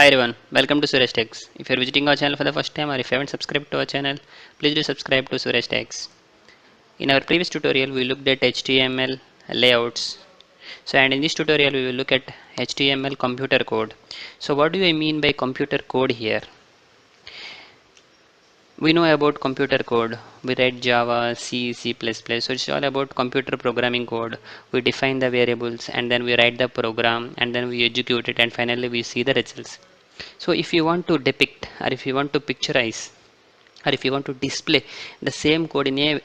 Hi everyone, welcome to Suresh Techs. If you're visiting our channel for the first time or if you haven't subscribed to our channel, please do subscribe to Suresh Techs. In our previous tutorial, we looked at HTML layouts. And in this tutorial, we will look at HTML computer code. So what do I mean by computer code here? We know about computer code. We write Java, C, C++. So it's all about computer programming code. We define the variables and then we write the program and then we execute it and finally we see the results. So if you want to depict or if you want to picturize or if you want to display the same code in a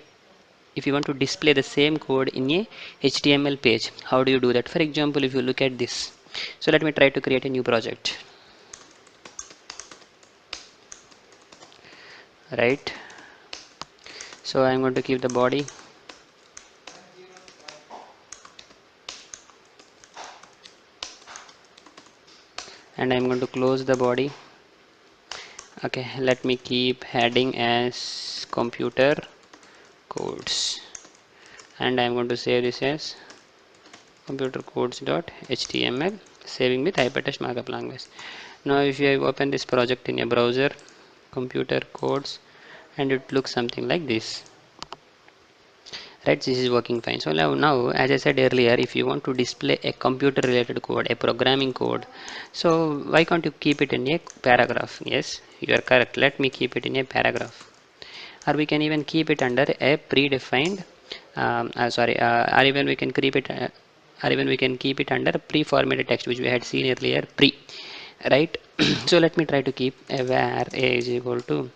if you want to display the same code in a HTML page, how do you do that? For example, if you look at this, so let me try to create a new project, right? So I'm going to keep the body, and I'm going to close the body. Okay, let me keep heading as computer codes, and I'm going to save this as computer codes.html, saving with hypertext markup language. Now if you open this project in a browser, computer codes, and it looks something like this, right? This is working fine. So now as I said earlier, if you want to display a computer related code, a programming code, so why can't you keep it in a paragraph? Yes, you are correct. Let me keep it in a paragraph, or we can even keep it under a predefined or even we can keep it or even we can keep it under pre-formatted text, which we had seen earlier, pre, right? So let me try to keep a var a is equal to,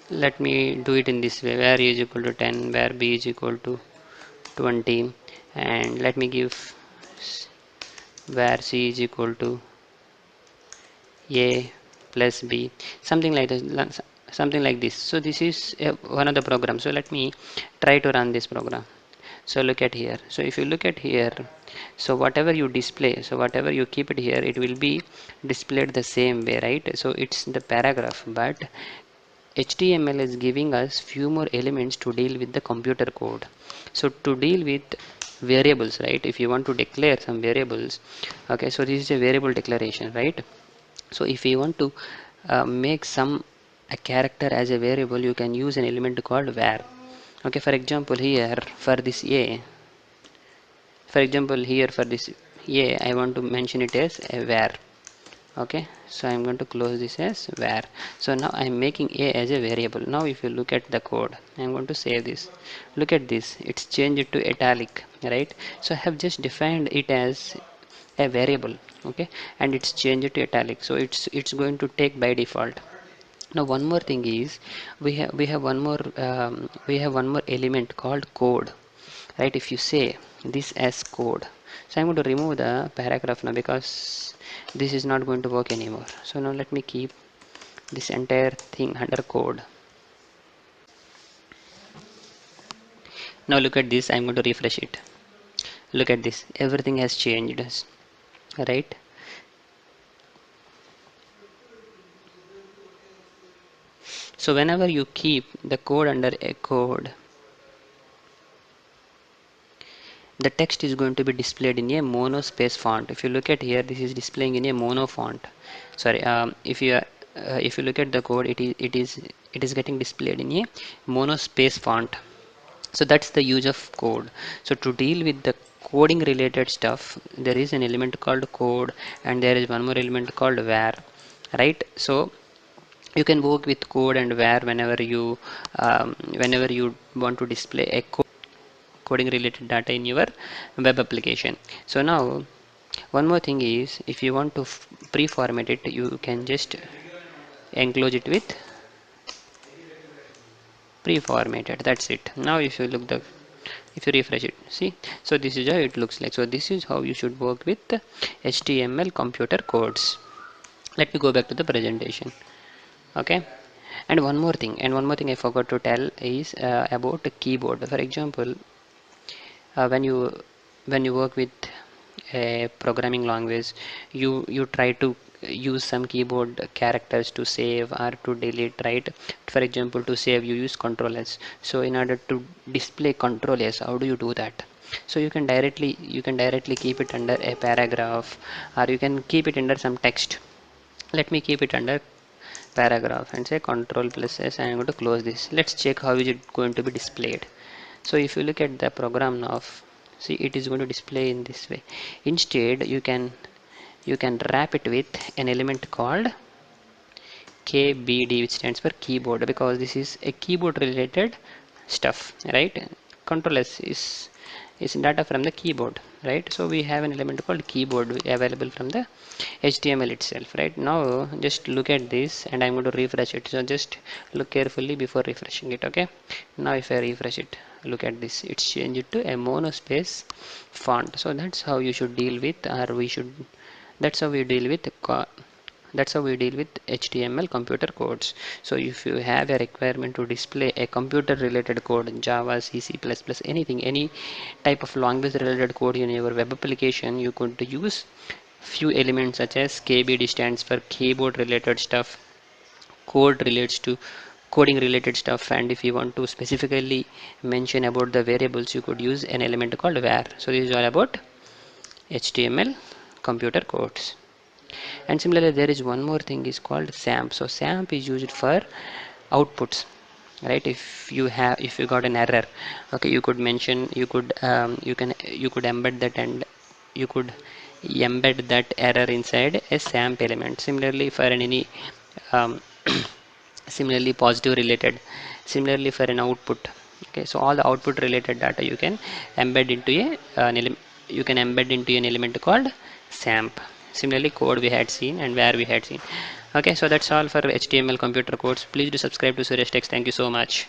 let me do it in this way, var a is equal to 10, var b is equal to 20, and let me give var c is equal to a plus b, something like this, something like this. So this is one of the programs. So let me try to run this program. So look at here. So if you look at here, so whatever you display, so whatever you keep it here, it will be displayed the same way, right? So it's the paragraph, but HTML is giving us few more elements to deal with the computer code. So to deal with variables, right? If you want to declare some variables, okay, so this is a variable declaration, right? So if you want to make some a character as a variable, you can use an element called var. Okay, for example here for this a, for example here for this a, I want to mention it as a var. Okay, so I'm going to close this as var. So now I'm making a as a variable. Now if you look at the code, I'm going to save this. Look at this, it's changed to italic, right? So I have just defined it as a variable, okay, and it's changed to italic, so it's going to take by default. Now one more thing is we have one more element called code, right? If you say this as code, so I'm going to remove the paragraph now because this is not going to work anymore. So now let me keep this entire thing under code. Now look at this, I'm going to refresh it. Look at this, everything has changed, right? So whenever you keep the code under a code, the text is going to be displayed in a mono space font. If you look at here, this is displaying in a mono font. Sorry, if you look at the code, it is getting displayed in a mono space font. So that's the use of code. So to deal with the coding related stuff, there is an element called code, and there is one more element called var, right? So you can work with code and var whenever you want to display a coding related data in your web application. So now one more thing is, if you want to pre-format it, you can just enclose it with pre-formatted. That's it. Now if you refresh it, see, so this is how it looks like. So this is how you should work with HTML computer codes. Let me go back to the presentation. Okay, and one more thing I forgot to tell is about the keyboard. For example, when you work with a programming language, you try to use some keyboard characters to save or to delete, right? For example, to save you use control s. So in order to display control s, how do you do that? So you can directly keep it under a paragraph, or you can keep it under some text. Let me keep it under paragraph and say control plus S, and I'm going to close this. Let's check how is it going to be displayed. So if you look at the program now, see, it is going to display in this way. Instead you can wrap it with an element called KBD, which stands for keyboard, because this is a keyboard related stuff, right? Control S is data from the keyboard, right? So we have an element called keyboard available from the HTML itself, right? Now just look at this, and I'm going to refresh it. So just look carefully before refreshing it. Okay, now if I refresh it, look at this, it's changed to a monospace font. So that's how you should deal with, or we should, that's how we deal with that's how we deal with HTML computer codes. So if you have a requirement to display a computer related code in Java, C, C++, anything, any type of language related code in your web application, you could use few elements such as KBD, stands for keyboard related stuff, code relates to coding related stuff, and if you want to specifically mention about the variables, you could use an element called var. So this is all about HTML computer codes. And similarly, there is one more thing is called SAMP. So SAMP is used for outputs, right? If you got an error, okay, you could mention, you could embed that, and you could embed that error inside a SAMP element. Similarly for any um, similarly positive related, similarly for an output. Okay, so all the output related data you can embed into you can embed into an element called SAMP. Similarly code we had seen and where we had seen. Okay, so that's all for HTML computer codes. Please do subscribe to Suresh Text. Thank you so much.